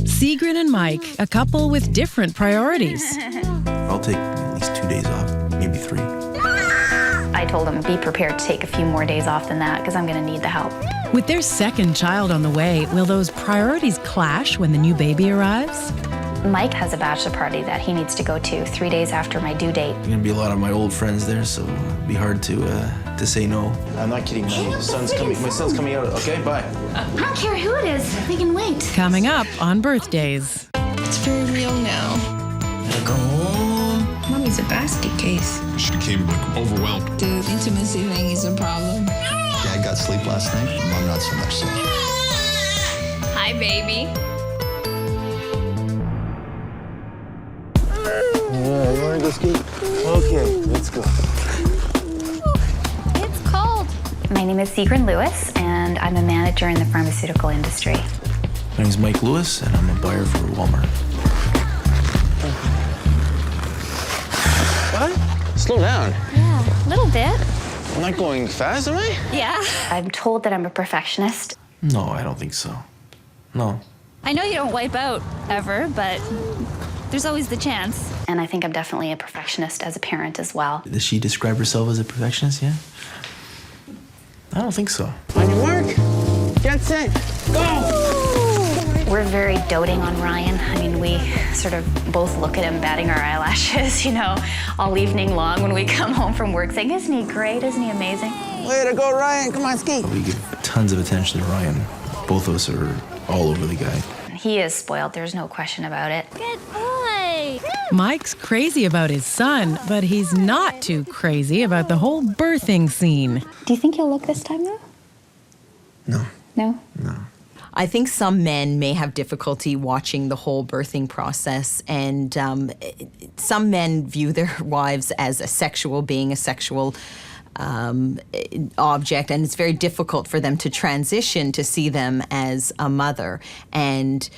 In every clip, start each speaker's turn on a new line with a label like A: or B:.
A: Sein and Mike, a couple with different priorities.
B: I'll take at least 2 days off, maybe 3.
C: I told him, be prepared to take a few more days off than that because I'm going to need the help.
A: With their second child on the way, will those priorities clash when the new baby arrives?
C: Mike has a bachelor party that he needs to go to 3 days after my due date.
B: There's gonna be a lot of my old friends there, so it'll be hard to say no. I'm not kidding. My son's coming out. Okay, bye.
D: I don't care who it is. We can wait.
A: Coming up on birthdays.
E: It's very real now.
B: Gotta go home.
E: Mommy's a basket case.
F: She became overwhelmed.
E: The intimacy thing is a problem.
G: Dad got sleep last night. Mom not so much so.
E: Hi, baby.
B: Yeah, you wanna go ski? Okay, let's go.
C: It's cold. My name is Sein Lewis, and I'm a manager in the pharmaceutical industry.
B: My name's Mike Lewis, and I'm a buyer for Walmart.
H: What? Slow down.
C: Yeah, a little bit.
H: I'm not going fast, am I?
C: Yeah. I'm told that I'm a perfectionist.
B: No, I don't think so. No.
D: I know you don't wipe out ever, but there's always the chance.
C: And I think I'm definitely a perfectionist as a parent as well.
B: Does she describe herself as a perfectionist, yeah? I don't think so.
H: On your mark, get set, go!
C: We're very doting on Ryan. I mean, we sort of both look at him batting our eyelashes, you know, all evening long when we come home from work saying, isn't he great? Isn't he amazing?
H: Way to go, Ryan. Come on, ski.
B: We give tons of attention to Ryan. Both of us are all over the guy.
C: He is spoiled, there's no question about it.
D: Good boy.
A: Mike's crazy about his son, but he's not too crazy about the whole birthing scene.
C: Do you think he'll look this time though?
B: No.
C: No?
B: No.
I: I think some men may have difficulty watching the whole birthing process, and some men view their wives as a sexual being, a sexual object, and it's very difficult for them to transition to see them as a mother. And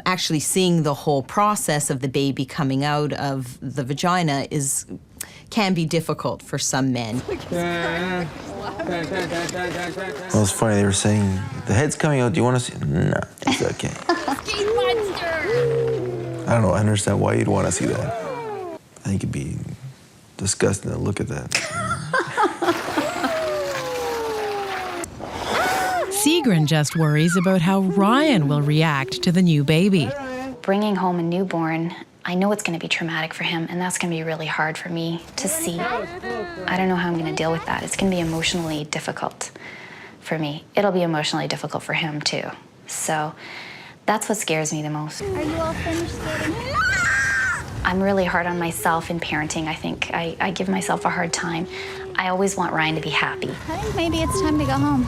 I: actually seeing the whole process of the baby coming out of the vagina can be difficult for some men.
B: Well, it's funny, they were saying, the head's coming out, do you want to see it? No, it's okay. I don't know, I understand why you'd want to see that. I think it'd be disgusting to look at that.
A: Sein just worries about how Ryan will react to the new baby.
C: Bringing home a newborn, I know it's going to be traumatic for him, and that's going to be really hard for me to see. I don't know how I'm going to deal with that. It's going to be emotionally difficult for me. It'll be emotionally difficult for him, too. So that's what scares me the most.
D: Are you all finished skating?
C: I'm really hard on myself in parenting, I think. I give myself a hard time. I always want Ryan to be happy.
D: I think maybe it's time to go home.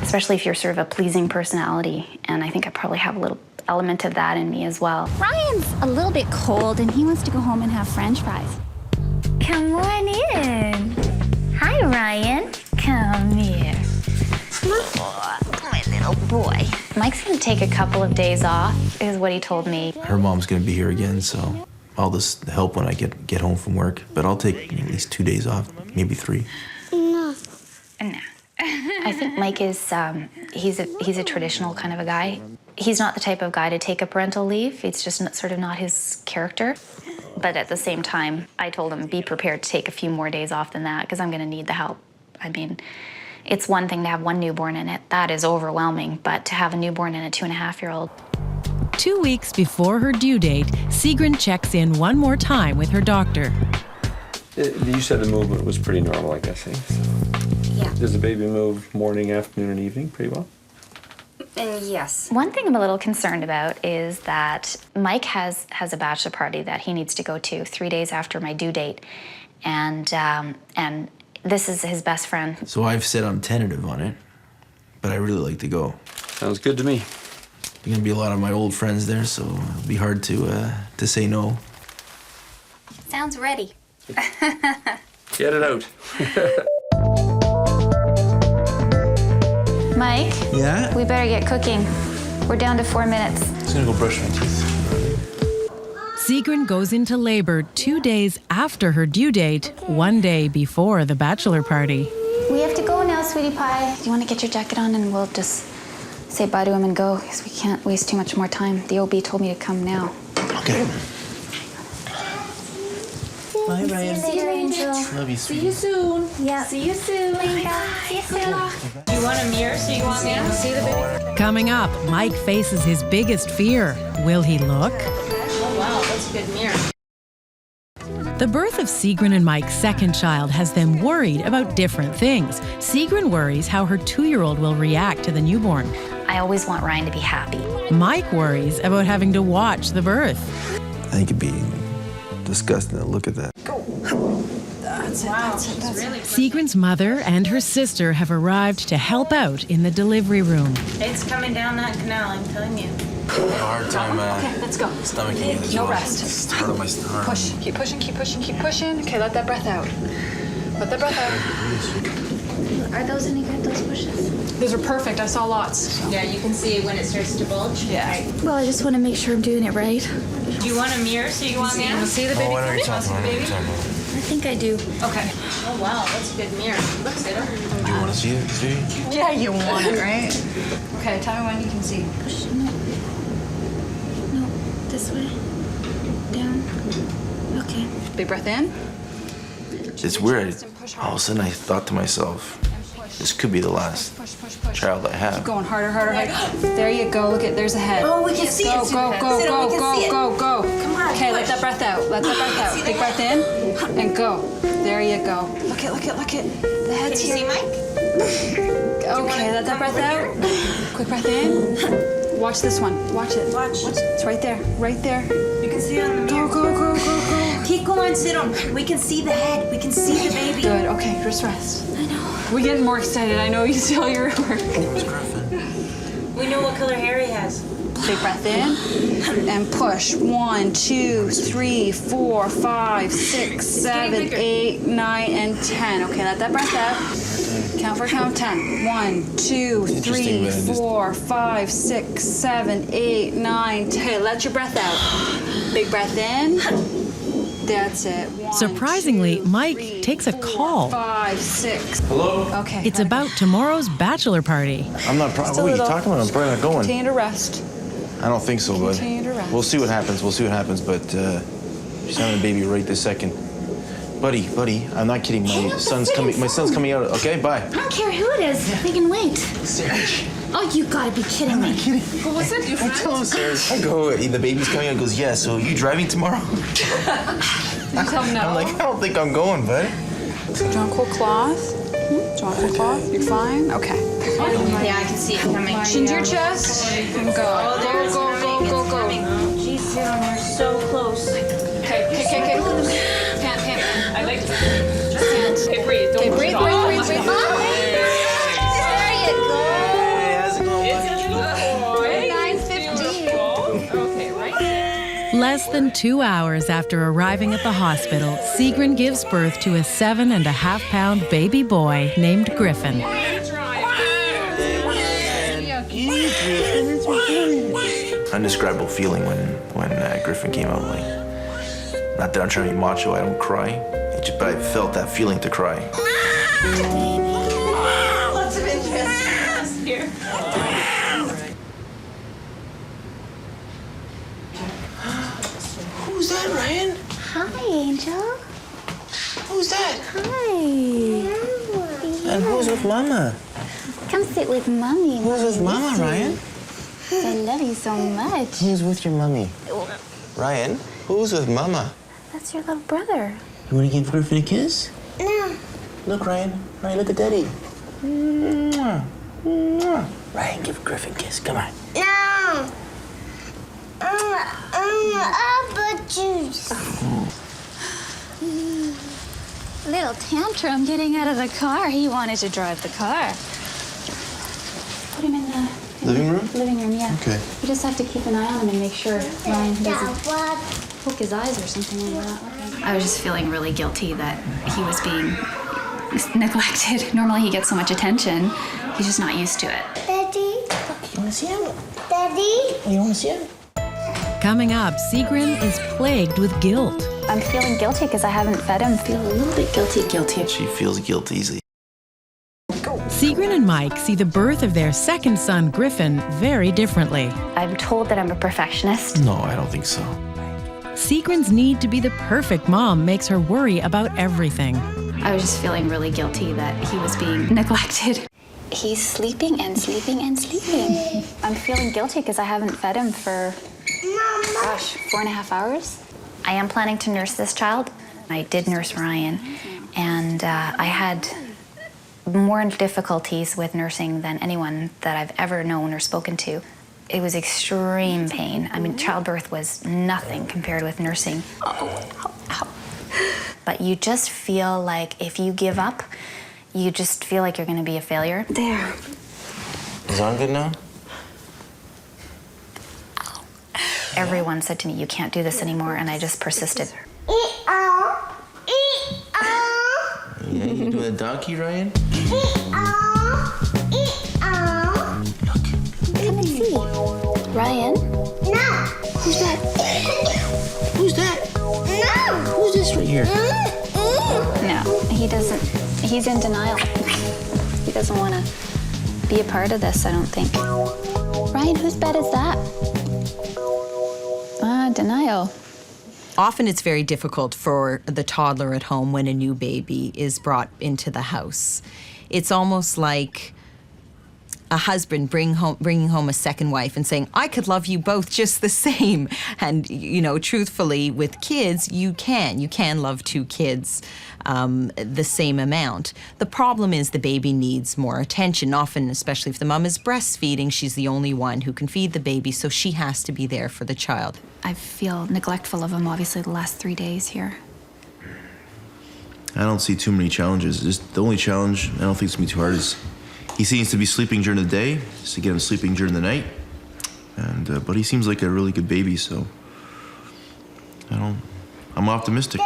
C: Especially if you're sort of a pleasing personality, and I think I probably have a little element of that in me as well.
D: Ryan's a little bit cold, and he wants to go home and have French fries. Come on in. Hi, Ryan. Come here. Oh, my little boy.
C: Mike's gonna take a couple of days off, is what he told me.
B: Her mom's gonna be here again, so I'll just help when I get home from work. But I'll take at least 2 days off, maybe 3.
C: No. I think Mike is, he's a traditional kind of a guy. He's not the type of guy to take a parental leave. It's just sort of not his character. But at the same time, I told him, be prepared to take a few more days off than that because I'm going to need the help. I mean, it's one thing to have one newborn in it. That is overwhelming. But to have a newborn and a 2.5-year-old.
A: 2 weeks before her due date, Sein checks in one more time with her doctor.
J: You said the movement was pretty normal, I guess, eh?
C: Yeah.
J: Does the baby move morning, afternoon, and evening pretty well?
C: Yes. One thing I'm a little concerned about is that Mike has a bachelor party that he needs to go to 3 days after my due date. And this is his best friend.
B: So I've said I'm tentative on it, but I really like to go.
J: Sounds good to me.
B: There's gonna be a lot of my old friends there, so it'll be hard to say no.
D: Sounds ready.
J: Get it out.
D: Mike?
B: Yeah?
D: We better get cooking. We're down to 4 minutes.
B: I'm just gonna go brush my teeth.
A: Sein goes into labor 2 days after her due date, 1 day before the bachelor party.
D: We have to go now, sweetie pie. Do you want to get your jacket on and we'll just
C: say bye to him and go, because we can't waste too much more time. The OB told me to come now.
B: Okay. Bye, Ryan.
D: See you later, Angel.
B: Love you, sweetie.
E: See you soon.
D: Yeah.
E: See you soon.
D: See you soon.
E: Do you want a mirror so you can see the baby?
A: Coming up, Mike faces his biggest fear. Will he look?
E: Oh, wow, that's a good mirror.
A: The birth of Sigrun and Mike's second child has them worried about different things. Sigrun worries how her 2-year-old will react to the newborn.
C: I always want Ryan to be happy.
A: Mike worries about having to watch the birth.
B: I think it'd be disgusting to look at that.
A: Sigrun's mother and her sister have arrived to help out in the delivery room.
E: It's coming down that canal, I'm telling you.
B: I have a hard time
H: Okay, let's go.
B: stomaching it as
H: No
B: well.
H: rest.
B: It's hard on my stomach.
H: Push. Keep pushing, keep pushing, keep pushing. Okay, let that breath out. Let that breath out.
C: Are those any good, those bushes?
H: Those are perfect. I saw lots.
E: Yeah, you can see when it starts to bulge.
H: Yeah.
C: Well, I just want to make sure I'm doing it right.
E: Do you want a mirror so you can see the baby?
B: Oh, what are you talking about? What are you talking about?
C: I think I do.
H: Okay.
E: Oh, wow, that's a good mirror. Looks good.
B: Do you want to see it, sweetie?
H: Yeah, you want it, right? Okay, tell me when you can see.
C: No, this way. Down. Okay.
H: Big breath in.
B: It's weird. All of a sudden, I thought to myself, this could be the last
H: Push, push, push.
B: child I have.
H: Going harder, harder, harder. There you go. Look at, there's a head.
E: Oh, we can see
H: Go,
E: it.
H: go, go,
E: Sit
H: go,
E: down, we can
H: go,
E: see it.
H: go, go.
E: Come on,
H: Okay, let
E: push.
H: that breath out. Let that breath out. Big breath in and go. There you go. Look at, look at, look at. The head's
E: Can you see
H: here.
E: Mike?
H: Okay, let that breath out. Quick breath in. Watch this one. Watch it.
E: Watch.
H: It's right there. Right there.
E: You can see it on the mirror.
H: Go, go, go, go, go.
E: Keep going, sit on. We can see the head. We can see the baby.
H: Good. Okay, just rest. I know. We're getting more excited. I know you see all your work.
B: Where's Griffin?
E: We know what color hair he has.
H: Big breath in and push. 1, 2, 3, 4, 5, 6, 7, 8, 9, and 10. Okay, let that breath out. Count for count 10. 1, 2, 3, 4, 5, 6, 7, 8, 9, 10. Okay, let your breath out. Big breath in. That's it. 1,
A: Surprisingly,
H: 2,
A: Mike
H: 3,
A: takes a
H: 4,
A: call.
H: 5, 6.
B: Hello?
H: Okay.
A: It's about tomorrow's bachelor party.
B: I'm not probably. What are you talking about? I'm probably not going.
H: Continue to rest.
B: I don't think so, bud.
H: Continue to rest.
B: We'll see what happens. We'll see what happens. But she's having a baby right this second. Buddy, I'm not kidding. My son's coming. My son's coming out. Okay, bye.
D: I don't care who it is. They can wait.
B: Serge.
D: Oh, you gotta be kidding me.
B: Kidding. What's that? I tell him, Serge. I go. The baby's coming out. He goes, yeah. So you driving tomorrow?
H: You tell him no.
B: I'm like, I don't think I'm going, bud.
H: Do you want cool cloth? Do you want cool cloth? You're fine? Okay.
E: Yeah, I can see it coming.
H: Chin to your chest and go.
E: Oh, there's
H: Go, go, go, go, go.
E: Jeez, Sarah, you're so close.
H: Okay. Pant.
E: I like to
H: Just pant.
E: Okay, breathe. Don't
H: Okay, breathe.
D: There you go.
B: Hey, how's it going?
E: It's a little boy.
H: 9:15.
E: Okay, right?
A: Less than 2 hours after arriving at the hospital, Sigrun gives birth to a 7.5-pound baby boy named Griffin.
B: Undescribable feeling when Griffin came out. Like, not that I'm trying to be macho. I don't cry. But I felt that feeling to cry.
E: Lots of interest here.
B: Who's that, Ryan?
D: Hi, Angel.
B: Who's that?
D: Hi.
B: And who's with Mama?
D: Come sit with Mommy.
B: Who's with Mama, Ryan?
D: I love you so much.
B: Who's with your mummy? Ryan, who's with Mama?
D: That's your little brother.
B: You want to give Griffin a kiss?
D: No.
B: Look, Ryan. Ryan, look at Daddy. Mwah. Mwah. Ryan, give Griffin a kiss. Come on.
D: No. Apple juice. Little tantrum getting out of the car. He wanted to drive the car. Put him in the
B: Living room?
D: living room, yeah.
B: Okay.
D: You just have to keep an eye on him and make sure Ryan doesn't poke his eyes or something like that.
C: I was just feeling really guilty that he was being neglected. Normally he gets so much attention. He's just not used to it.
D: Daddy?
B: You want to see him?
D: Daddy?
B: You want to see him?
A: Coming up, Sigrun is plagued with guilt.
C: I'm feeling guilty because I haven't fed him. Feel a little bit guilty.
B: She feels guilt easily.
A: Sigrun and Mike see the birth of their second son, Griffin, very differently.
C: I'm told that I'm a perfectionist.
B: No, I don't think so.
A: Sigrun's need to be the perfect mom makes her worry about everything.
C: I was just feeling really guilty that he was being neglected. He's sleeping and sleeping and sleeping. I'm feeling guilty because I haven't fed him for, 4.5 hours. I am planning to nurse this child. I did nurse Ryan, and I had more difficulties with nursing than anyone that I've ever known or spoken to. It was extreme pain. I mean, childbirth was nothing compared with nursing. But you just feel like if you give up, you just feel like you're going to be a failure.
H: There.
B: Is on good now?
C: Everyone said to me, you can't do this anymore, and I just persisted.
B: Yeah, you doing a donkey, Ryan?
C: Come and see. Ryan?
E: No.
B: Who's that? Who's that?
E: No.
B: Who's this right here?
C: No, he doesn't. He's in denial. He doesn't want to be a part of this, I don't think. Ryan, whose bed is that? Denial.
I: Often it's very difficult for the toddler at home when a new baby is brought into the house. It's almost like a husband bringing home a second wife and saying, I could love you both just the same. And, you know, truthfully, with kids, you can love two kids the same amount. The problem is the baby needs more attention. Often, especially if the mom is breastfeeding, she's the only one who can feed the baby, so she has to be there for the child.
C: I feel neglectful of him, obviously, the last 3 days here.
B: I don't see too many challenges. Just the only challenge I don't think it's gonna be too hard is he seems to be sleeping during the day, just to get him sleeping during the night. And but he seems like a really good baby, so I'm optimistic.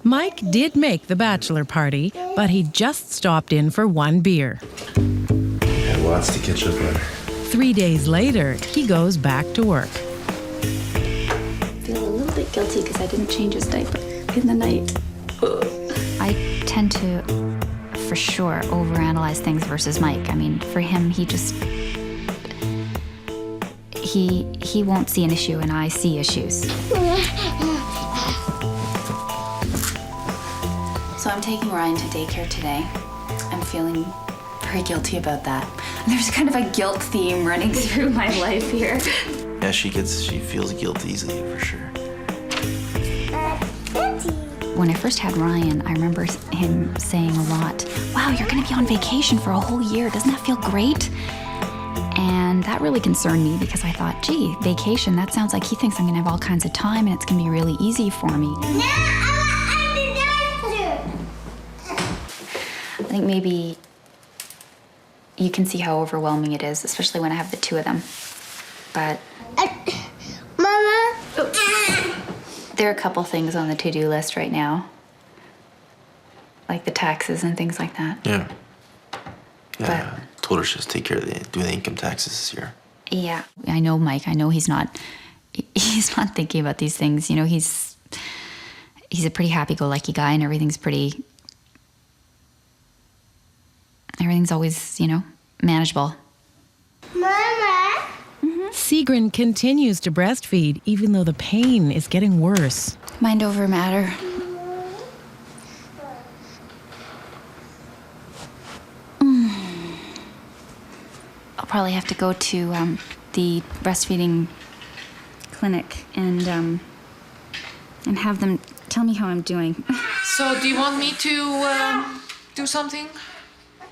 A: Mike did make the bachelor party, but he just stopped in for one beer.
B: Had lots to catch up on.
A: 3 days later, he goes back to work.
C: I feel a little bit guilty because I didn't change his diaper in the night. I tend to, for sure, overanalyze things versus Mike. I mean, for him, he won't see an issue and I see issues. So I'm taking Ryan to daycare today. I'm feeling very guilty about that. There's kind of a guilt theme running through my life here.
B: Yeah, she feels guilt easily for sure.
C: When I first had Ryan, I remember him saying a lot, wow, you're gonna be on vacation for a whole year. Doesn't that feel great? And that really concerned me because I thought, gee, vacation, that sounds like he thinks I'm gonna have all kinds of time and it's gonna be really easy for me. I think maybe you can see how overwhelming it is, especially when I have the two of them. But
E: Mama.
C: there are a couple things on the to-do list right now, like the taxes and things like that.
B: Yeah. Yeah. Told her just take care of doing the income taxes this year.
C: Yeah, I know Mike. I know he's not thinking about these things. You know, he's a pretty happy-go-lucky guy, and everything's always, you know, manageable.
E: Mama.
A: Sigrun continues to breastfeed even though the pain is getting worse.
C: Mind over matter. I'll probably have to go to the breastfeeding clinic and have them tell me how I'm doing.
F: So, do you want me to do something?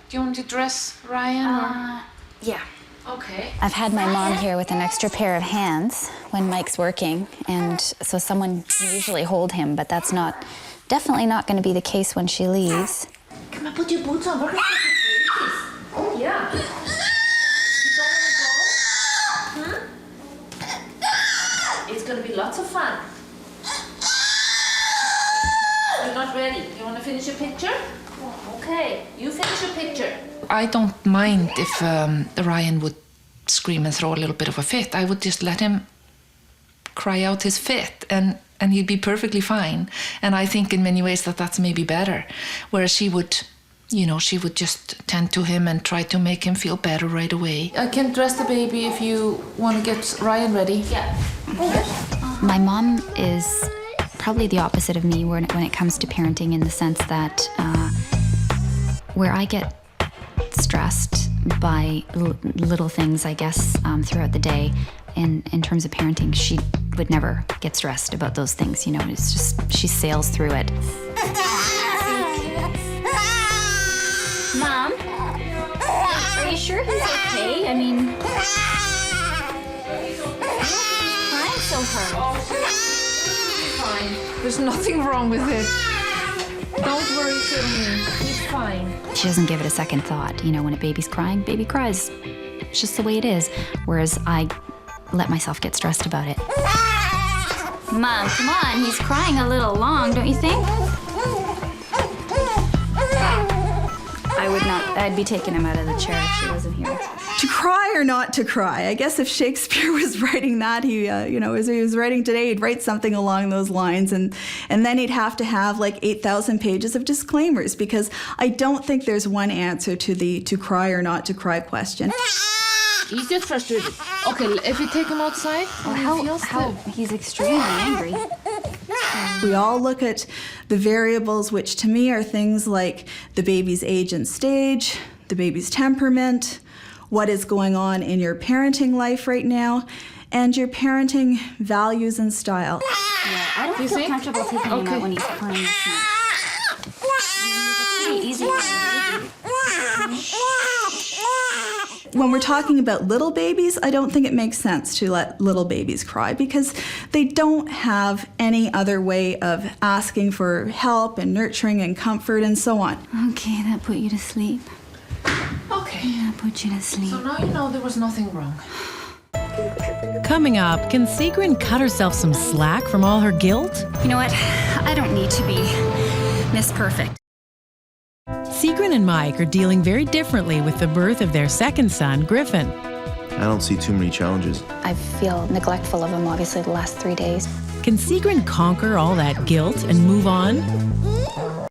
F: Do you want me to dress Ryan?
C: Yeah.
F: Okay.
C: I've had my mom here with an extra pair of hands when Mike's working, and so someone can usually hold him, but that's definitely not going to be the case when she leaves.
F: Come on, put your boots on. We're going to Yeah. You don't want to go? It's going to be lots of fun. You're not ready. You want to finish your picture? Okay, you finish your picture. I don't mind if Ryan would scream and throw a little bit of a fit. I would just let him cry out his fit and he'd be perfectly fine. And I think in many ways that's maybe better. Whereas she would you know, she would just tend to him and try to make him feel better right away. I can dress the baby if you want to get Ryan ready. Yeah.
C: My mom is probably the opposite of me when it comes to parenting, in the sense that where I get stressed by little things, I guess, throughout the day, in terms of parenting, she would never get stressed about those things. You know, it's just, she sails through it.
D: Mom, are you sure he's okay? I mean, he's crying so hard.
F: Fine. There's nothing wrong with it. Don't worry, Sibling. He's fine.
C: She doesn't give it a second thought. You know, when a baby's crying, baby cries. It's just the way it is. Whereas I let myself get stressed about it.
D: Mom, come on, he's crying a little long, don't you think?
H: I would not, I'd be taking him out of the chair if she wasn't here.
K: To cry or not to cry? I guess if Shakespeare was writing that, he, as he was writing today, he'd write something along those lines, and then he'd have to have like 8,000 pages of disclaimers, because I don't think there's one answer to the to cry or not to cry question.
F: He gets frustrated. Okay, if you take him outside,
C: How he's extremely angry.
K: We all look at the variables, which to me are things like the baby's age and stage, the baby's temperament, what is going on in your parenting life right now, and your parenting values and style.
C: Yeah, I don't feel comfortable taking him out when he's crying this much. I mean, he's a pretty easy baby.
K: When we're talking about little babies, I don't think it makes sense to let little babies cry, because they don't have any other way of asking for help and nurturing and comfort and so on.
C: Okay, that put you to sleep.
F: Okay.
C: That put you to sleep.
F: So now you know there was nothing wrong.
A: Coming up, can Sigrid cut herself some slack from all her guilt?
C: You know what? I don't need to be Miss Perfect.
A: Sigrid and Mike are dealing very differently with the birth of their second son, Griffin.
B: I don't see too many challenges.
C: I feel neglectful of him, obviously, the last 3 days.
A: Can Sigrid conquer all that guilt and move on?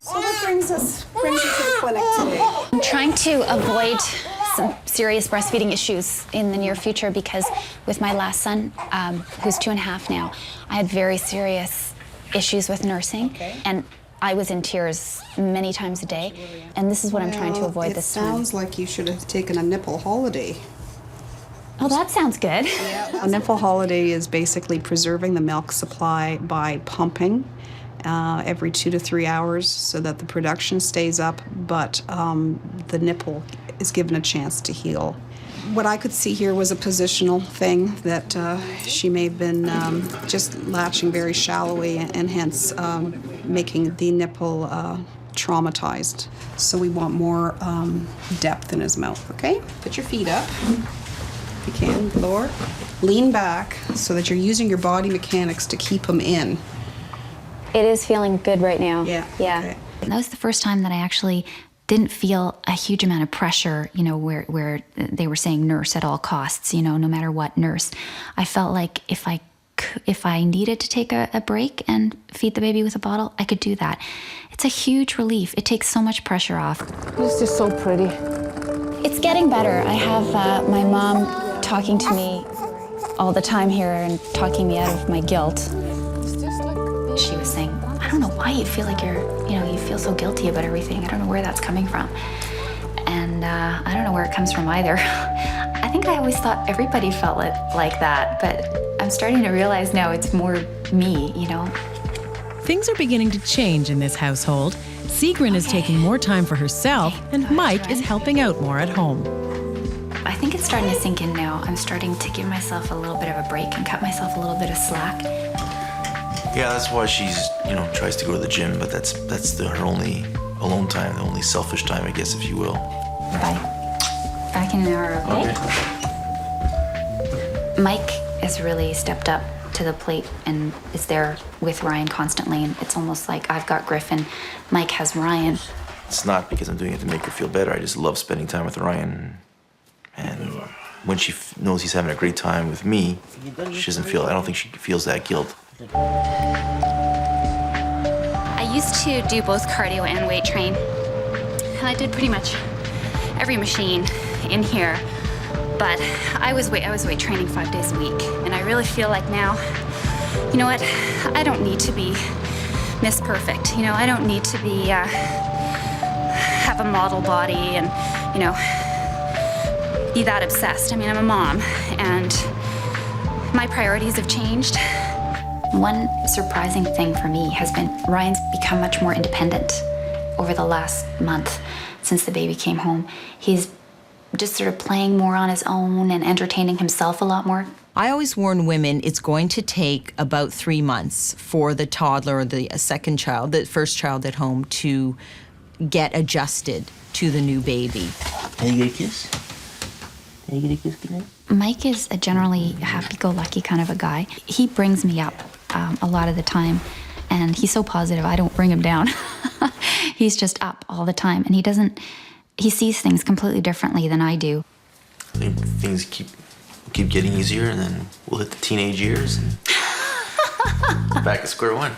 H: So what brings you to the clinic today?
C: I'm trying to avoid some serious breastfeeding issues in the near future, because with my last son, who's 2.5 now, I had very serious issues with nursing, and I was in tears many times a day, and this is what I'm trying to avoid this time.
H: It sounds like you should have taken a nipple holiday.
C: Oh, that sounds good.
H: A nipple holiday is basically preserving the milk supply by pumping every 2 to 3 hours so that the production stays up, but the nipple is given a chance to heal. What I could see here was a positional thing that she may have been just latching very shallowly, and hence making the nipple traumatized. So we want more depth in his mouth, okay? Put your feet up. If you can, lower. Lean back so that you're using your body mechanics to keep him in.
C: It is feeling good right now.
H: Yeah.
C: Okay. That was the first time that I actually didn't feel a huge amount of pressure, you know, where they were saying nurse at all costs, you know, no matter what, nurse. I felt like if I needed to take a break and feed the baby with a bottle, I could do that. It's a huge relief. It takes so much pressure off.
F: He's just so pretty.
C: It's getting better. I have my mom talking to me all the time here and talking me out of my guilt. She was saying, I don't know why you feel like you feel so guilty about everything. I don't know where that's coming from. And I don't know where it comes from either. I think I always thought everybody felt like that, but I'm starting to realize now it's more me, you know.
A: Things are beginning to change in this household. Sigrid is taking more time for herself, and Mike is helping out more at home.
C: I think it's starting to sink in now. I'm starting to give myself a little bit of a break and cut myself a little bit of slack.
B: Yeah, that's why she's, tries to go to the gym, but that's her only alone time, the only selfish time, I guess, if you will.
C: Bye. Back in an hour, okay? Mike has really stepped up to the plate and is there with Ryan constantly, and it's almost like I've got Griffin, Mike has Ryan.
B: It's not because I'm doing it to make her feel better. I just love spending time with Ryan. And when she knows he's having a great time with me, she doesn't feel, I don't think she feels that guilt.
D: I used to do both cardio and weight train.
C: and I did pretty much every machine in here, but I was weight training 5 days a week, and I really feel like now, you know what, I don't need to be Miss Perfect. You know, I don't need to be, have a model body and, you know, be that obsessed. I mean, I'm a mom, and my priorities have changed. One surprising thing for me has been Ryan's become much more independent over the last month since the baby came home. He's just sort of playing more on his own and entertaining himself a lot more.
I: I always warn women it's going to take about 3 months for the toddler or the second child, the first child at home, to get adjusted to the new baby.
B: Can you get a kiss? Can you get a kiss tonight?
C: Mike is a generally happy-go-lucky kind of a guy. He brings me up a lot of the time, and he's so positive I don't bring him down. He's just up all the time, and he sees things completely differently than I do.
B: I think things keep getting easier, and then we'll hit the teenage years and back at square one.